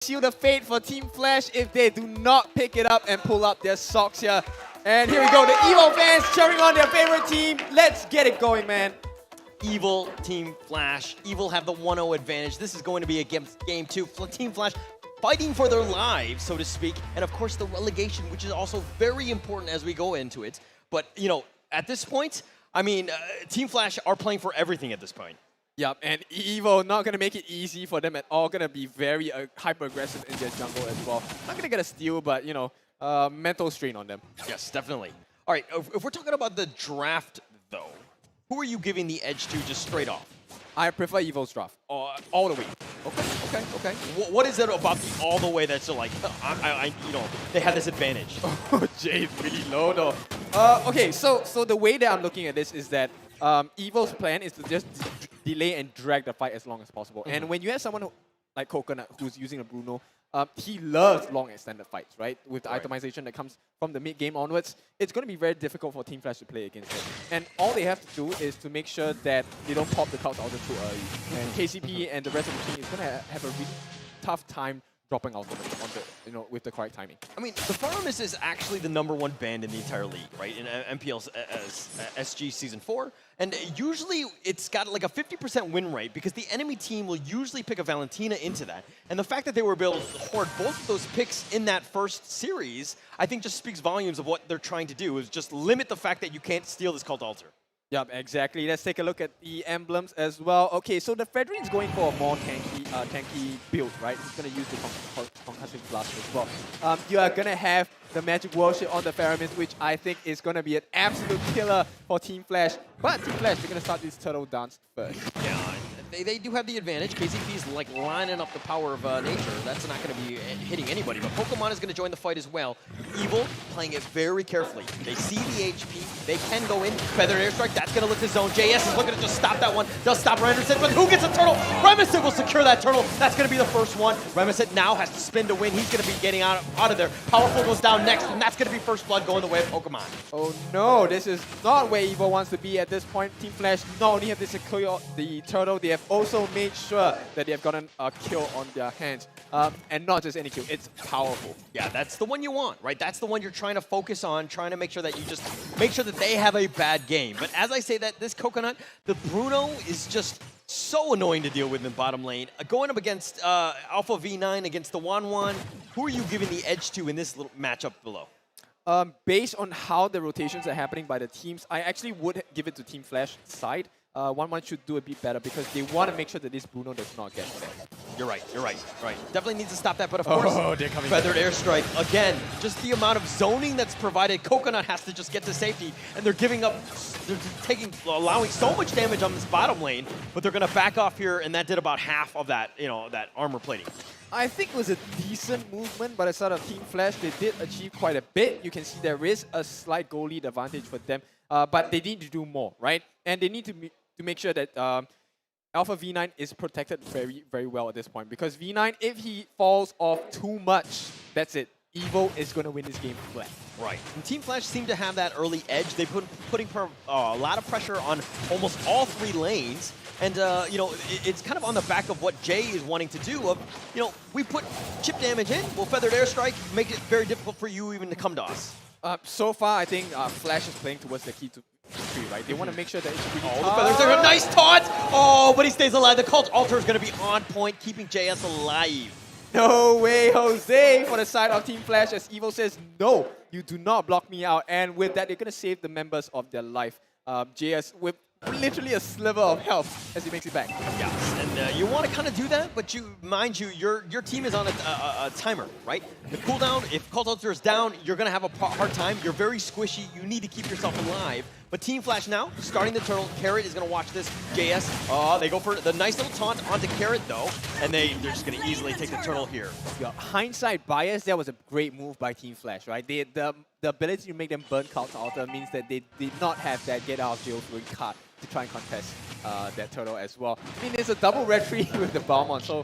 seal the fate for Team Flash if they do not pick it up and pull up their socks here. And here we go, the EVO fans cheering on their favorite team. Let's get it going, man. Evil, Team Flash. Evil have the 1-0 advantage. This is going to be against Game 2. Team Flash fighting for their lives, so to speak. And of course, the relegation, which is also very important as we go into it. But, you know, at this point, I mean, Team Flash are playing for everything at this point. Yep, and EVO not going to make it easy for them at all. Going to be very hyper-aggressive in their jungle as well. Not going to get a steal, but, you know, mental strain on them. Yes, definitely. All right, if we're talking about the draft, though, who are you giving the edge to just straight off? I prefer EVO's draft all the way. Okay. What is it about the all the way that's so like, you know, they have this advantage? Oh, Jay's really low though. Okay, so the way that I'm looking at this is that EVO's plan is to just delay and drag the fight as long as possible. And when you have someone like Coconut who's using a Bruno, he loves long extended fights, right? With the itemization that comes from the mid-game onwards, it's going to be very difficult for Team Flash to play against him. And all they have to do is to make sure that they don't pop the Cloud Altar too early. And KCP and the rest of the team is going to have a really tough time dropping out on the, you know, with the correct timing. I mean, the Firearmist is actually the #1 band in the entire league, right? In MPL's SG Season 4. And usually it's got like a 50% win rate because the enemy team will usually pick a Valentina into that. And the fact that they were able to hoard both of those picks in that first series, I think just speaks volumes of what they're trying to do, is just limit the fact that you can't steal this Cult Altar. Yep, exactly. Let's take a look at the emblems as well. Okay, so the Fredrin's going for a more tanky build, right? He's going to use the Concussive Blast as well. You are going to have the Magic Worship on the Faramist, which I think is going to be an absolute killer for Team Flash. But Team Flash, they're going to start this Turtle Dance first. Yeah, they do have the advantage. KCP is like lining up the power of nature. That's not going to be hitting anybody. But Pokemon is going to join the fight as well. Evil playing it very carefully. They see the HP. They can go in. Feathered Airstrike, that's going to lift his zone. JS is looking to just stop that one. Does stop Remerson, but who gets a turtle? Remerson will secure that turtle. That's going to be the first one. Remerson now has to spin to win. He's going to be getting out of there. Powerful goes down next, and that's going to be first blood going the way of Pokemon. Oh no, this is not where Evil wants to be at this point. Team Flash not only have to secure the turtle, they have also made sure that they have gotten a kill on their hands. And not just any kill, it's powerful. Yeah, that's the one you want, right? That's the one you're trying to focus on, trying to make sure that you just make sure that they have a bad game. But as I say that, this Coconut, the Bruno is just so annoying to deal with in bottom lane. Going up against Alpha V9 against the Wanwan, who are you giving the edge to in this little matchup below? Based on how the rotations are happening by the teams, I actually would give it to Team Flash side. 1-1 should do a bit better because they want to make sure that this Bruno does not get there. You're right. Definitely needs to stop that, but of course, they're coming Feathered Airstrike, again, just the amount of zoning that's provided. Coconut has to just get to safety, and they're giving up, allowing so much damage on this bottom lane, but they're going to back off here, and that did about half of that, you know, that armor plating. I think it was a decent movement by the side of Team Flash. They did achieve quite a bit. You can see there is a slight goal lead advantage for them, but they need to do more, right? And they need to make sure that Alpha V9 is protected very, very well at this point. Because V9, if he falls off too much, that's it. Evo is going to win this game flat. Right. And Team Flash seem to have that early edge. They've putting a lot of pressure on almost all 3 lanes. And, you know, it's kind of on the back of what Jay is wanting to do. You know, we put chip damage in, we'll Feathered Airstrike, make it very difficult for you even to come to us. So far, I think Flash is playing towards the key to victory, right? They want to make sure that it's really the Feathers are a nice taunt! Oh, but he stays alive. The Cult Altar is going to be on point, keeping JS alive. No way, Jose, for the side of Team Flash, as Evo says, no, you do not block me out. And with that, they're going to save the members of their life. JS with literally a sliver of health as he makes it back. Yes, and you want to kind of do that, but mind you, your team is on a timer, right? The cooldown, if Cult Altar is down, you're going to have a hard time. You're very squishy. You need to keep yourself alive. But Team Flash now, starting the turtle. Carrot is going to watch this. JS, they go for the nice little taunt onto Carrot, though, and they're just going to easily take the turtle here. Yeah, hindsight bias, that was a great move by Team Flash, right? The ability to make them burn Cult Altar means that they did not have that get out of jail free card to try and contest that turtle as well. I mean, it's a double red tree with the Balmond, so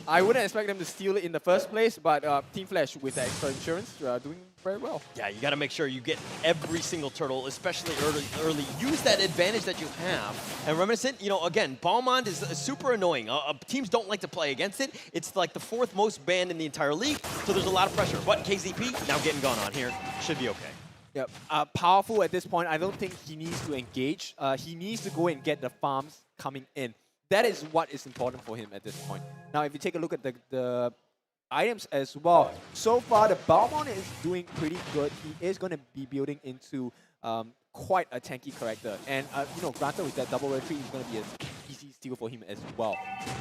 I wouldn't expect them to steal it in the first place, but Team Flash, with the extra insurance, doing very well. Yeah, you got to make sure you get every single turtle, especially early. Use that advantage that you have. And Reminiscent, you know, again, Balmond is super annoying. Teams don't like to play against it. It's like the 4th most banned in the entire league, so there's a lot of pressure. But KZP, now getting gone on here, should be okay. Yep. Powerful at this point. I don't think he needs to engage. He needs to go and get the farms coming in. That is what is important for him at this point. Now, if you take a look at the items as well, so far the Balmond is doing pretty good. He is going to be building into quite a tanky character. And, you know, granted with that double retreat, it's going to be an easy steal for him as well.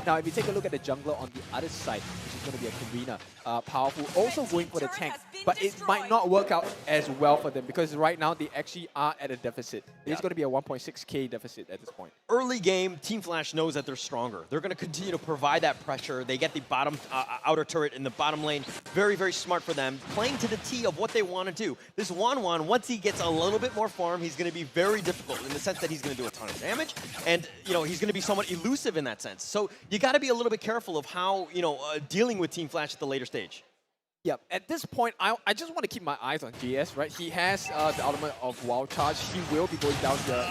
Now, if you take a look at the jungler on the other side, which is going to be a Karina, powerful, also going for the tank, but it might not work out as well for them because right now they actually are at a deficit. It's going to be a 1.6k deficit at this point. Early game, Team Flash knows that they're stronger. They're going to continue to provide that pressure. They get the bottom outer turret in the bottom lane. Very, very smart for them. Playing to the T of what they want to do. This Wan, once he gets a little bit more farm, he's going to be very difficult in the sense that he's going to do a ton of damage. And, you know, he's going to be somewhat elusive in that sense. So you got to be a little bit careful of how, you know, dealing with Team Flash at the later stage. Yeah, at this point, I just want to keep my eyes on JS, right? He has the ultimate of Wild Charge. He will be going down here.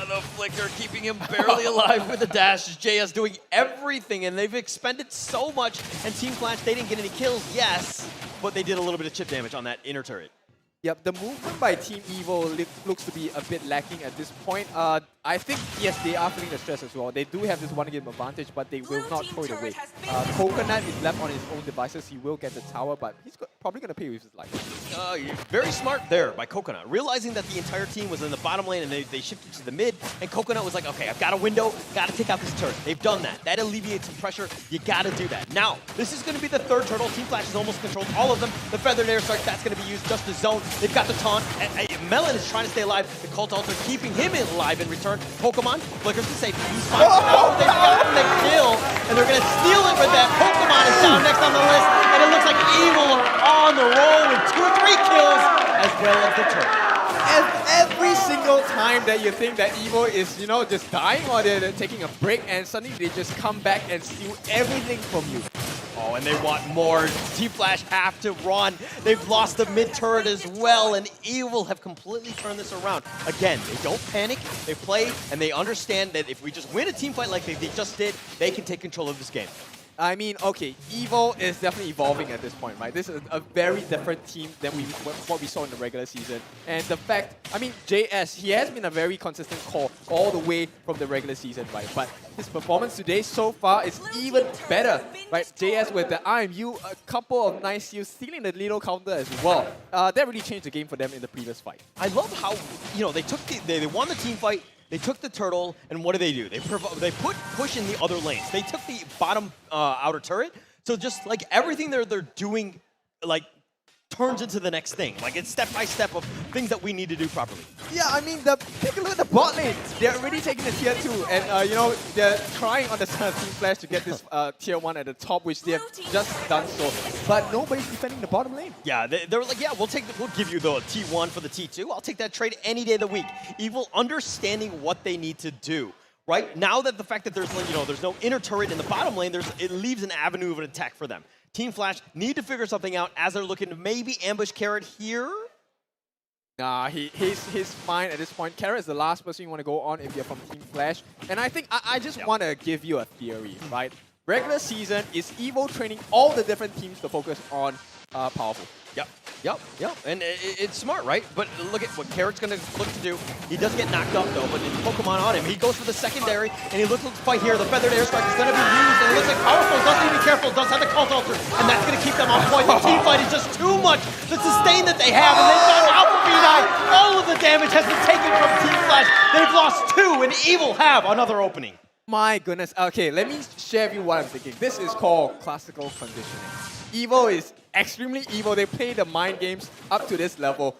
The flicker keeping him barely alive with the dash. JS doing everything, and they've expended so much. And Team Flash, they didn't get any kills, yes, but they did a little bit of chip damage on that inner turret. Yep, the movement by Team Evo looks to be a bit lacking at this point. I think, yes, they are feeling the stress as well. They do have this one-game advantage, but they will not throw it away. Coconut is left on his own devices. He will get the tower, but he's probably going to pay with his life. Very smart there by Coconut. Realizing that the entire team was in the bottom lane and they shifted to the mid, and Coconut was like, okay, I've got a window, got to take out this turret. They've done that. That alleviates some pressure. You got to do that. Now, this is going to be the 3rd turtle. Team Flash has almost controlled all of them. The Feathered Air Strike, that's going to be used just to zone. They've got the taunt. Melon is trying to stay alive. The Cult Altar keeping him alive in return. Pokemon flickers to safety. He's fine. Oh, they've gotten the kill, and they're going to steal it with that. Pokemon is down next on the list, and it looks like Evil are on the roll with 2 or 3 kills, as well as the turret. Every single time that you think that Evo is, you know, just dying or they're taking a break, and suddenly they just come back and steal everything from you. Oh, and they want more. Team Flash have to run. They've lost the mid turret as well, and Evil have completely turned this around. Again, they don't panic. They play, and they understand that if we just win a team fight like they just did, they can take control of this game. I mean, okay, Evo is definitely evolving at this point, right? This is a very different team than what we saw in the regular season. And the fact, I mean, JS, he has been a very consistent call all the way from the regular season, right? But his performance today so far is even better, right? JS with the IMU, a couple of nice steals, stealing the little counter as well. That really changed the game for them in the previous fight. I love how, you know, they won the team fight. They took the turtle, and what do? They put push in the other lanes. They took the bottom outer turret. So just like everything they're doing, like turns into the next thing. Like it's step by step of things that we need to do properly. Yeah, I mean, take a look at the bot lane. They're already taking the tier 2, and you know, they're trying on the Team Flash to get this tier 1 at the top, which they have just done so. But nobody's defending the bottom lane. Yeah, they were like, yeah, we'll give you the T1 for the T2. I'll take that trade any day of the week. Evil understanding what they need to do. Right now that the fact that there's no inner turret in the bottom lane, it leaves an avenue of an attack for them. Team Flash need to figure something out as they're looking to maybe ambush Carrot here. Nah, he's fine at this point. Carrot is the last person you want to go on if you're from Team Flash. And I think I just want to give you a theory, right? Regular season is Evo training all the different teams to focus on powerful. Yep. And it's smart, right? But look at what Carrot's going to look to do. He does get knocked up, though, but Pokemon on him. He goes for the secondary, and he looks to fight here. The Feathered Air Strike is going to be used, and it looks like Powerful doesn't even be careful, does have the Cult Altar, and that's going to keep them on point. The team fight is just too much. The sustain that they have, and they've gone out for B9. All of the damage has been taken from Team Flash. They've lost 2, and Evil have another opening. My goodness. Okay, let me share with you what I'm thinking. This is called classical conditioning. Evo is extremely evil. They play the mind games up to this level,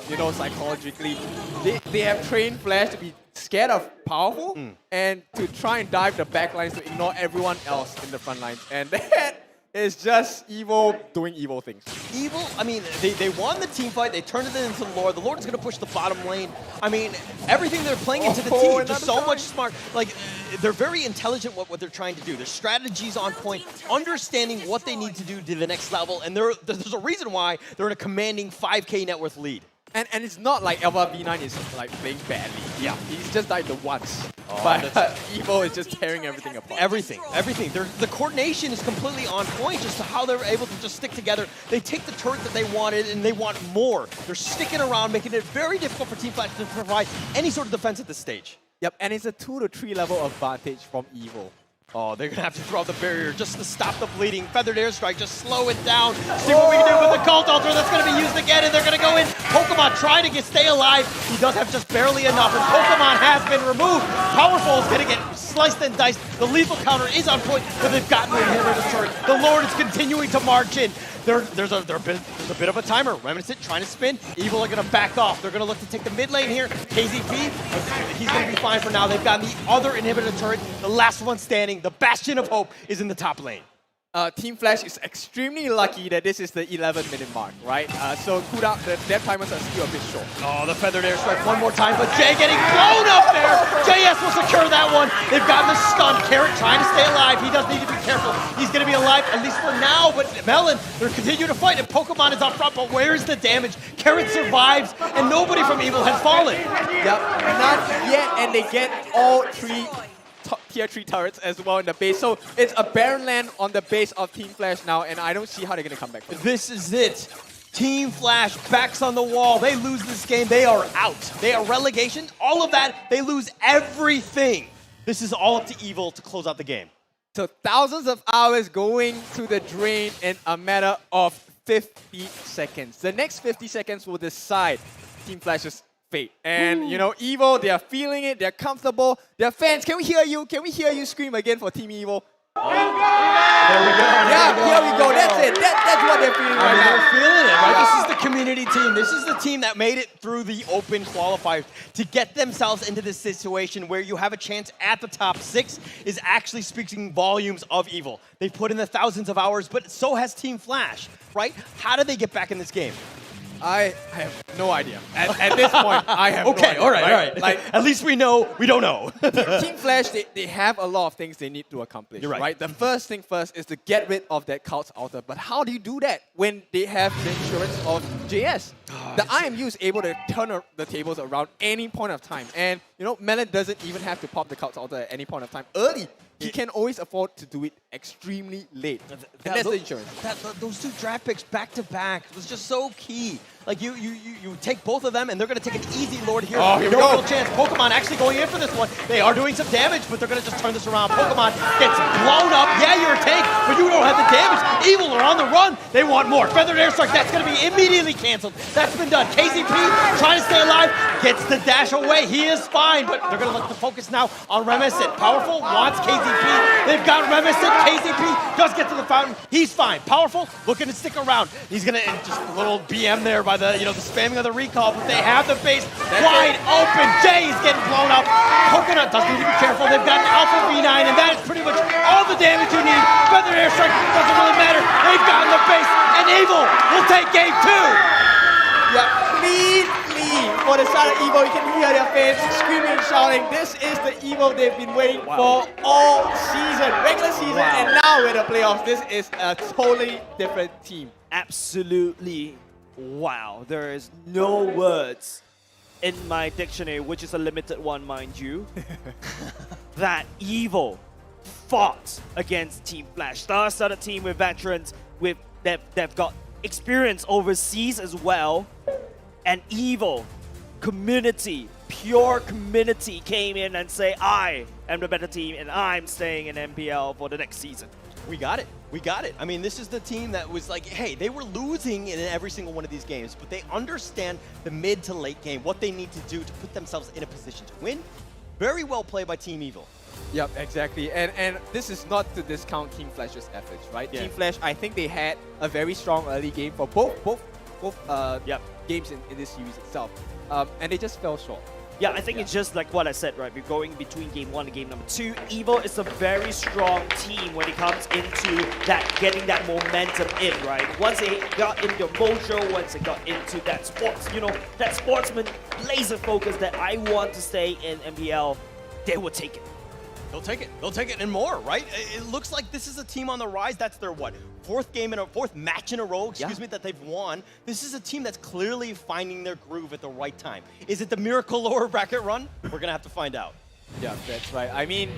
you know, psychologically. They have trained Flash to be scared of powerful and to try and dive the back lines to ignore everyone else in the front lines. And It's just evil doing evil things. Evil, I mean, they won the team fight. They turned it into the Lord. The Lord is going to push the bottom lane. I mean, everything they're playing into the team, just so much smart. Like, they're very intelligent what they're trying to do. Their strategy's on point, understanding what they need to do to the next level, and there's a reason why they're in a commanding 5K net worth lead. And it's not like Alpha V9 is like playing badly. Yeah. He's just died the once. But Evo is just tearing everything apart. Everything. The coordination is completely on point just to how they're able to just stick together. They take the turret that they wanted and they want more. They're sticking around, making it very difficult for Team Flash to provide any sort of defense at this stage. Yep, and it's a 2 to 3 level advantage from Evo. Oh, they're going to have to throw out the barrier just to stop the bleeding. Feathered Airstrike, just slow it down. See what we can do with the Cult Altar. That's going to be used again, and they're going to go in. Pokemon trying to stay alive. He does have just barely enough, and Pokemon has been removed. Powerful is going to get sliced and diced. The lethal counter is on point, but they've gotten the inhibitor turret. The Lord is continuing to march in. There's a bit of a timer. Reminiscent trying to spin. Evil are going to back off. They're going to look to take the mid lane here. KZP, he's going to be fine for now. They've gotten the other inhibitor turret. The last one standing, the Bastion of Hope, is in the top lane. Team Flash is extremely lucky that this is the 11-minute mark, right? So cooldown, the death timers are still a bit short. Oh, the Feathered Airstrike one more time, but Jay getting blown up there. JS will secure that one. They've gotten the stun. Carrot trying to stay alive. He does need to be careful. He's going to be alive, at least for now, but Melon, they're continuing to fight, and Pokemon is up front, but where's the damage? Carrot survives, and nobody from Evil has fallen. Yep, not yet, and they get all 3 tier 3 turrets as well in the base. So it's a barren land on the base of Team Flash now, and I don't see how they're going to come back from This is it. Team Flash backs on the wall. They lose this game. They are out. They are relegation. All of that, they lose everything. This is all up to Evil to close out the game. So thousands of hours going to the drain in a matter of 50 seconds. The next 50 seconds will decide Team Flash's fate. And, you know, Evo, they are feeling it. They're comfortable. Their fans, can we hear you? Can we hear you scream again for Team Evo? There we go. Yeah, here we go. That's it. That's what they're feeling right now. They're feeling it, right? This is the community team. This is the team that made it through the open qualifiers to get themselves into this situation where you have a chance at the top 6 is actually speaking volumes of Evil. They've put in the thousands of hours, but so has Team Flash, right? How did they get back in this game? I have no idea. At this point, I have no idea. Okay, all right. Like, at least we know we don't know. Team Flash, they have a lot of things they need to accomplish. You're right. The first thing first is to get rid of that Cult Altar. But how do you do that when they have the insurance of JS? The IMU is able to turn the tables around any point of time. And, you know, Melon doesn't even have to pop the Cult Altar at any point of time early. He can always afford to do it extremely late. And that's the insurance. Those 2 draft picks back to back was just so key. Like you take both of them, and they're going to take an easy Lord here. Oh, here we no go. real chance. Pokemon actually going in for this one. They are doing some damage, but they're going to just turn this around. Pokemon gets blown up. Yeah, you're a tank, but you don't have the damage. Evil are on the run. They want more. Feathered Airstrike, that's going to be immediately canceled. That's been done. KZP trying to stay alive, gets the dash away. He is fine, but they're going to look to focus now on Reminiscent. Powerful wants KZP. They've got Reminiscent. KZP does get to the fountain. He's fine. Powerful looking to stick around. He's going to just a little BM there by the the spamming of the recall, but they have the base wide open. Jay is getting blown up. Coconut does need to be careful. They've got an Alpha V9, and that is pretty much all the damage you need. Feather Airstrike doesn't really matter. They've gotten the base, and Evil will take game 2. Yeah, clean. For the side of Evo, you can hear their fans screaming and shouting. This is the Evo they've been waiting for all season, regular season, and now with the playoffs. This is a totally different team. Absolutely. Wow, there is no words in my dictionary, which is a limited one, mind you, that Evil fought against Team Flash. Star-studded team with veterans, they've got experience overseas as well, and Evil community, pure community came in and say, I am the better team and I'm staying in MPL for the next season. We got it. We got it. I mean, this is the team that was like, hey, they were losing in every single one of these games, but they understand the mid to late game, what they need to do to put themselves in a position to win. Very well played by Team Evil. Yep, exactly. And this is not to discount Team Flash's efforts, right? Yeah. Team Flash, I think they had a very strong early game for both games in this series itself. And they just fell short. Yeah, I think it's just like what I said, right? We're going between game 1 and game number 2. Evo is a very strong team when it comes into that getting that momentum in, right? Once they got into mojo, once they got into that sports, that sportsman laser focus that I want to stay in MPL, they will take it. They'll take it. They'll take it and more, right? It looks like this is a team on the rise. That's their what? Fourth match in a row, that they've won. This is a team that's clearly finding their groove at the right time. Is it the miracle lower bracket run? We're gonna have to find out. Yeah, that's right. I mean,